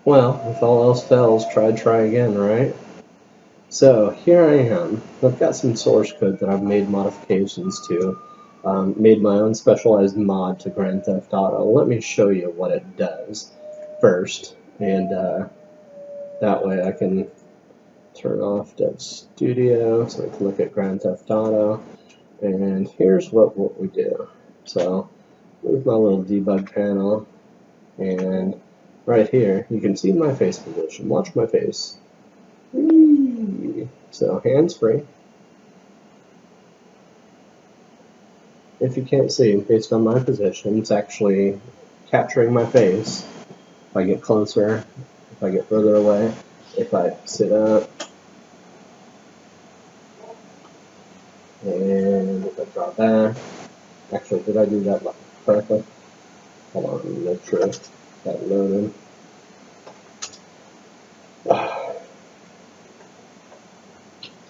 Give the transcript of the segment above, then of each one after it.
Well, if all else fails, try again, right? So here I am. I've got some source code that I've made modifications to. Made my own specialized mod to Grand Theft Auto. Let me show you what it does first, and that way I can turn off Dev Studio so I can look at Grand Theft Auto. And here's what we do. So move my little debug panel, and right here you can see my face position. Watch my face. Whee! So hands free. If you can't see, based on my position, it's actually capturing my face. If I get closer, if I get further away, if I sit up, and if I draw back. Actually, did I do that correctly? Hold on, let me make sure that loaded.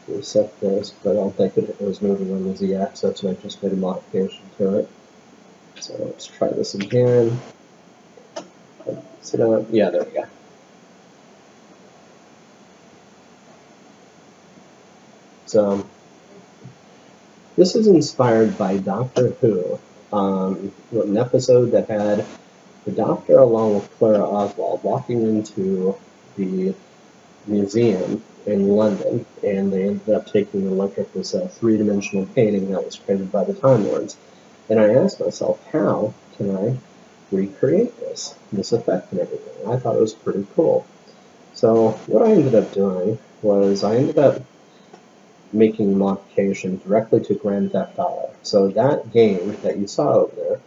Reset this, but I don't think it was moving on the z-axis, so I just made a modification to it. So let's try this again. Sit up. Yeah, there we go. So this is inspired by Doctor Who, an episode that had the Doctor along with Clara Oswald walking into the museum in London, and they ended up taking a look at this three-dimensional painting that was created by the Time Lords. And I asked myself, how can I recreate this effect and everything? I thought it was pretty cool. So what I ended up doing was I ended up making modifications directly to Grand Theft Auto. So that game that you saw over there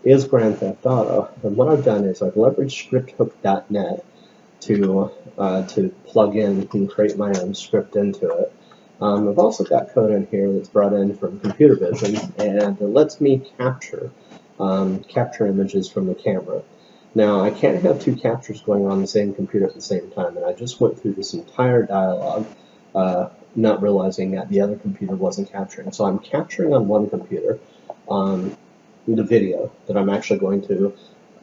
is Grand Theft Auto. And what I've done is I've leveraged scripthook.net to plug in and create my own script into it. I've also got code in here that's brought in from computer vision, and it lets me capture images from the camera. Now, I can't have two captures going on the same computer at the same time, and I just went through this entire dialogue, not realizing that the other computer wasn't capturing. So I'm capturing on one computer the video that I'm actually going to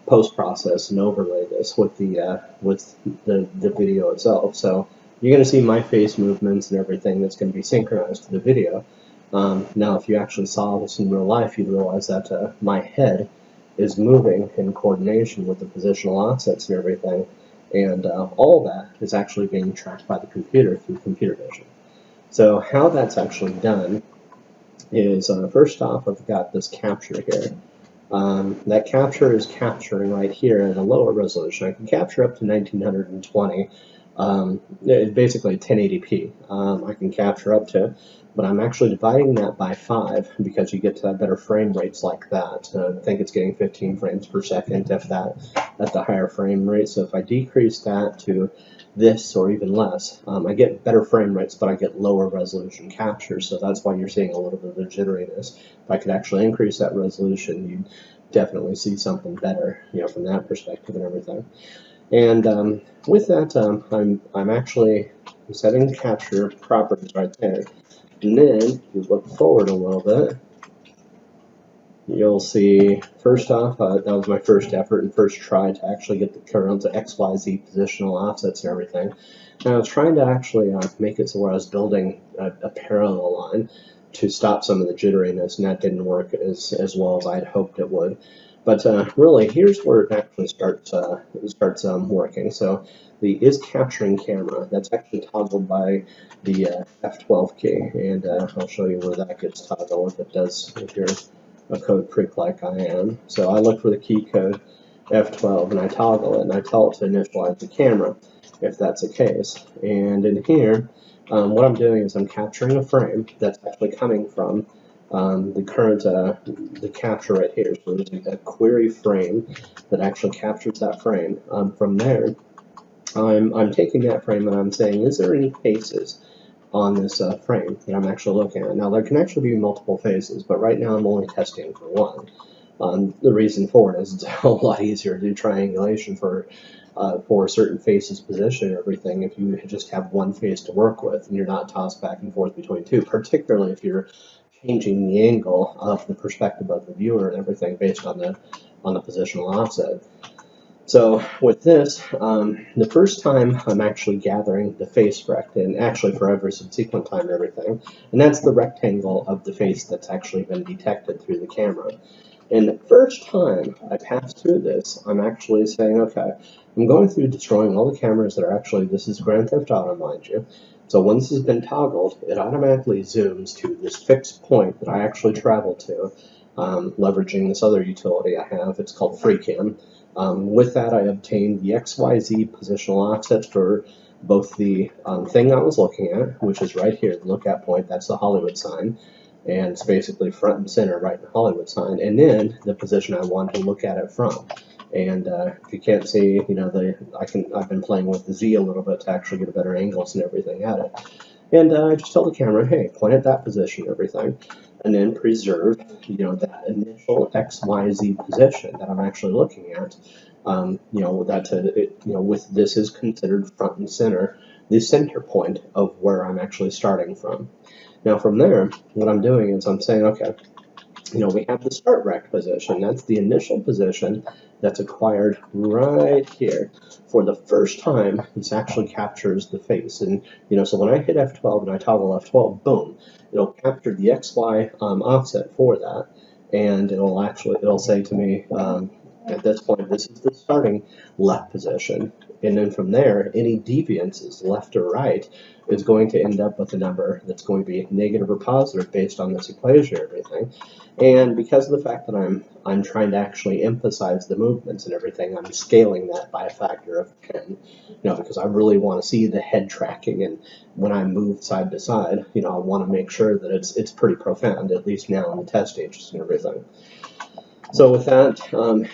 post-process and overlay this with the video itself. So you're going to see my face movements and everything that's going to be synchronized to the video. Now, if you actually saw this in real life, you'd realize that my head is moving in coordination with the positional offsets and everything, and all that is actually being tracked by the computer through computer vision. So how that's actually done is, first off, I've got this capture here. That capture is capturing right here at a lower resolution. I can capture up to 1920, basically 1080p. I can capture up to, but I'm actually dividing that by 5 because you get to better frame rates like that. I think it's getting 15 frames per second, if that, at the higher frame rate. So if I decrease that to this or even less, I get better frame rates, but I get lower resolution captures. So that's why you're seeing a little bit of the jitteriness. If I could actually increase that resolution, you'd definitely see something better, from that perspective and everything. And with that, I'm actually setting the capture properties right there. And then, if you look forward a little bit, you'll see, first off, that was my first effort and first try to actually get the current to XYZ positional offsets and everything. And I was trying to actually make it so where I was building a parallel line to stop some of the jitteriness, and that didn't work as well as I'd hoped it would. But really, here's where it actually starts working. So the is capturing camera, that's actually toggled by the F12 key, and I'll show you where that gets toggled if it does, if you're a code freak like I am. So I look for the key code F12 and I toggle it, and I tell it to initialize the camera if that's the case. And in here, what I'm doing is I'm capturing a frame that's actually coming from the current the capture right here. So there's a query frame that actually captures that frame. From there, I'm taking that frame and I'm saying, is there any faces on this frame that I'm actually looking at? Now there can actually be multiple faces, but right now I'm only testing for one. The reason for it is it's a whole lot easier to do triangulation for certain faces position and everything if you just have one face to work with and you're not tossed back and forth between two, particularly if you're changing the angle of the perspective of the viewer and everything based on the positional offset. So with this, the first time I'm actually gathering the face rect, and actually for every subsequent time everything, and that's the rectangle of the face that's actually been detected through the camera. And the first time I pass through this, I'm actually saying, okay, I'm going through destroying all the cameras that are actually, this is Grand Theft Auto, mind you. So once this has been toggled, it automatically zooms to this fixed point that I actually travel to, leveraging this other utility I have. It's called FreeCam. With that, I obtained the XYZ positional offset for both the thing I was looking at, which is right here, the lookout point, that's the Hollywood sign, and it's basically front and center right in the Hollywood sign, and then the position I want to look at it from. And if you can't see, you know, I've been playing with the Z a little bit to actually get a better angles and everything at it. And I just tell the camera, hey, point at that position and everything, and then preserve, you know, that initial XYZ position that I'm actually looking at. You know, with this is considered front and center, the center point of where I'm actually starting from. Now from there, what I'm doing is I'm saying, okay, you know, we have the start rect position. That's the initial position that's acquired right here. For the first time, this actually captures the face. And, you know, so when I hit F12 and I toggle F12, boom, it'll capture the XY offset for that. And it'll say to me, at this point, this is the starting left position. And then from there, any deviances, left or right, is going to end up with a number that's going to be negative or positive based on this equation or everything. And because of the fact that I'm trying to actually emphasize the movements and everything, I'm scaling that by a factor of 10. You know, because I really want to see the head tracking, and when I move side to side, you know, I want to make sure that it's pretty profound, at least now in the test stages and everything. So with that,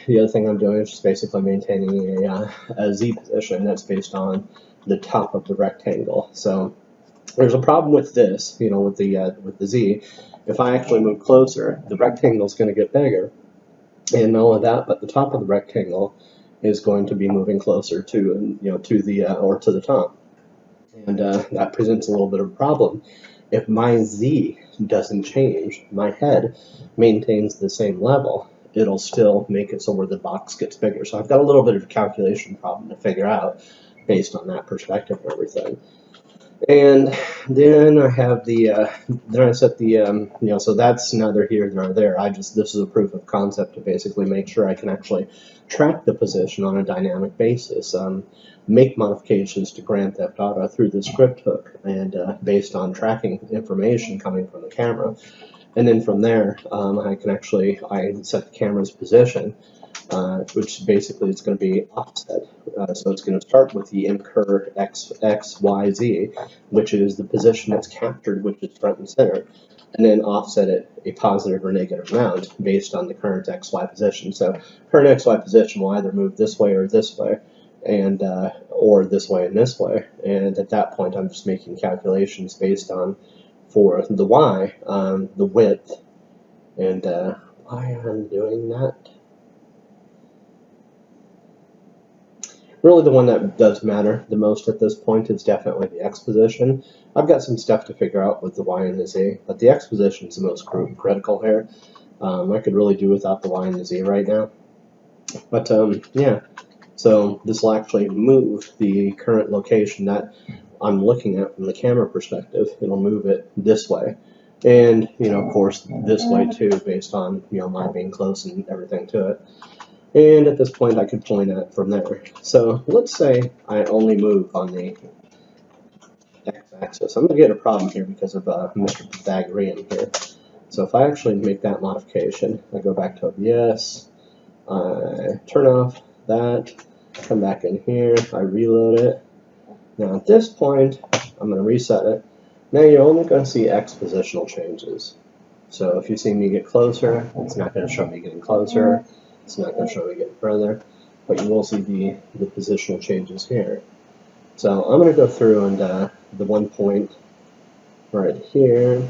the other thing I'm doing is just basically maintaining a Z position that's based on the top of the rectangle. So there's a problem with this, you know, with the Z. If I actually move closer, the rectangle is going to get bigger, and not only that, but the top of the rectangle is going to be moving closer to, you know, to the top, and that presents a little bit of a problem. If my Z doesn't change, my head maintains the same level, it'll still make it so where the box gets bigger. So I've got a little bit of a calculation problem to figure out based on that perspective and everything. And then I have then I set the, you know, so that's neither here nor there. This is a proof of concept to basically make sure I can actually track the position on a dynamic basis, make modifications to Grand Theft Auto through the script hook, and based on tracking information coming from the camera. And then from there, I set the camera's position, which basically is going to be offset. So it's going to start with the incur XYZ, which is the position that's captured, which is front and center, and then offset it a positive or negative amount based on the current XY position. So current XY position will either move this way or this way, and or this way and this way. And at that point, I'm just making calculations based on, for the Y, the width, and why I'm doing that. Really, the one that does matter the most at this point is definitely the X position. I've got some stuff to figure out with the Y and the Z, but the X position is the most critical here. I could really do without the Y and the Z right now. But yeah, so this will actually move the current location that I'm looking at from the camera perspective. It'll move it this way. And, you know, of course, this way too, based on, you know, my being close and everything to it. And at this point, I could point at it from there. So let's say I only move on the x-axis. I'm going to get a problem here because of Mr. Pythagorean here. So if I actually make that modification, I go back to OBS, I turn off that, come back in here, I reload it. Now at this point, I'm going to reset it. Now you're only going to see X positional changes. So if you see me get closer, it's not going to show me getting closer. It's not going to show me getting further, but you will see the positional changes here. So I'm going to go through and the one point right here,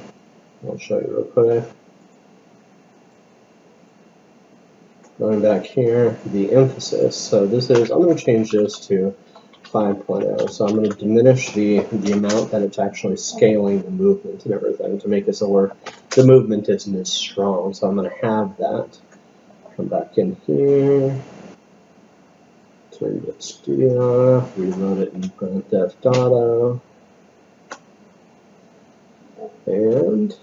I'll show you real quick. Going back here, the emphasis. So this is, I'm going to change this to 5.0. So I'm going to diminish the amount that it's actually scaling the movement and everything to make it so where the movement isn't as strong. So I'm going to have that. Come back in here. Turn the studio off, reload it in Grand Theft Auto, and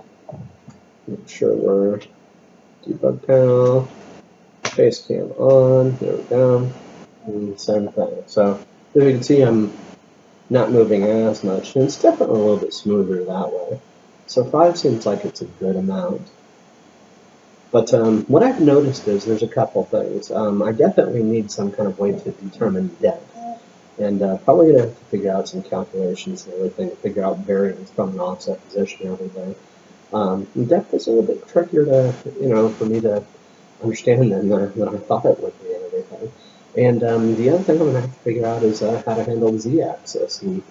make sure we're debug panel, face cam on, there we go, and same thing. So as you can see, I'm not moving as much, and it's definitely a little bit smoother that way. So 5 seems like it's a good amount. But what I've noticed is there's a couple things. I definitely need some kind of way to determine depth. And probably going to have to figure out some calculations and everything to figure out variance from an offset position and everything. Depth is a little bit trickier to, for me to understand than I thought it would be and everything. And the other thing I'm going to have to figure out is how to handle the z-axis. And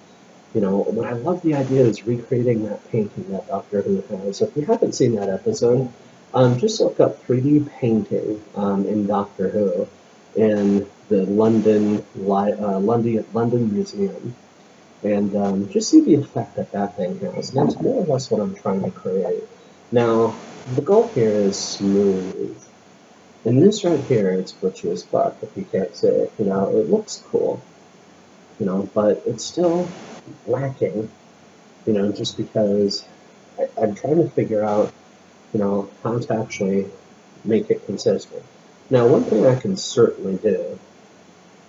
what I love the idea is recreating that painting that Doctor Who has. So if you haven't seen that episode, just look up 3D painting in Doctor Who in the London Museum, and just see the effect that that thing has. And that's more or less what I'm trying to create. Now, the goal here is smooth. And this right here is butchy as fuck, if you can't see it. It looks cool, but it's still lacking, just because I'm trying to figure out how to actually make it consistent. Now, one thing I can certainly do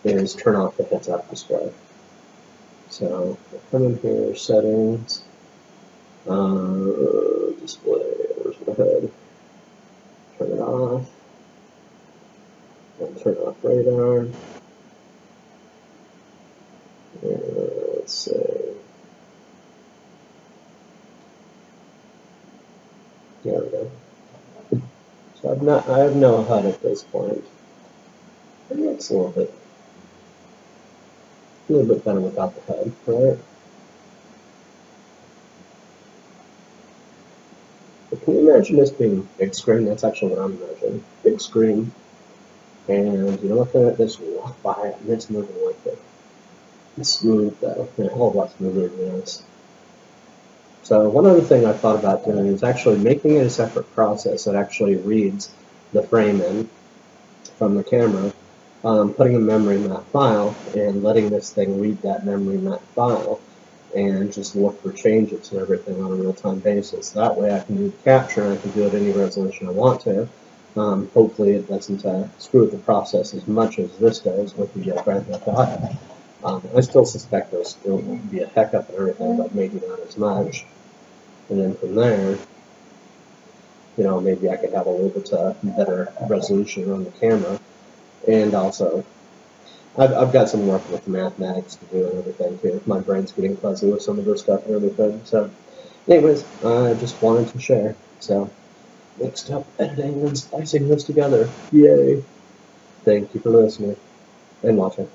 is turn off the heads-up display. So, I'll come in here, settings, display, where's my head? Turn it off. I'll turn off radar. And let's see. There we go. So I have no HUD at this point. And that's a little bit better without the HUD, right? But can you imagine this being big screen? That's actually what I'm imagining. Big screen. And you're looking at this, you walk by it, and it's moving like it. It's smooth though, and a whole lot smoother than this. So one other thing I thought about doing is actually making it a separate process that actually reads the frame in from the camera, putting a memory map file and letting this thing read that memory map file and just look for changes and everything on a real-time basis. That way I can do the capture and I can do it any resolution I want to. Hopefully it doesn't screw with the process as much as this does with the Grand Theft Auto. I still suspect there'll still be a hiccup and everything, but maybe not as much. And then from there, maybe I could have a little bit better resolution on the camera. And also, I've got some work with mathematics to do and everything too. My brain's getting fuzzy with some of this stuff and everything. So, anyways, I just wanted to share. So, next up, editing and splicing this together. Yay! Thank you for listening and watching.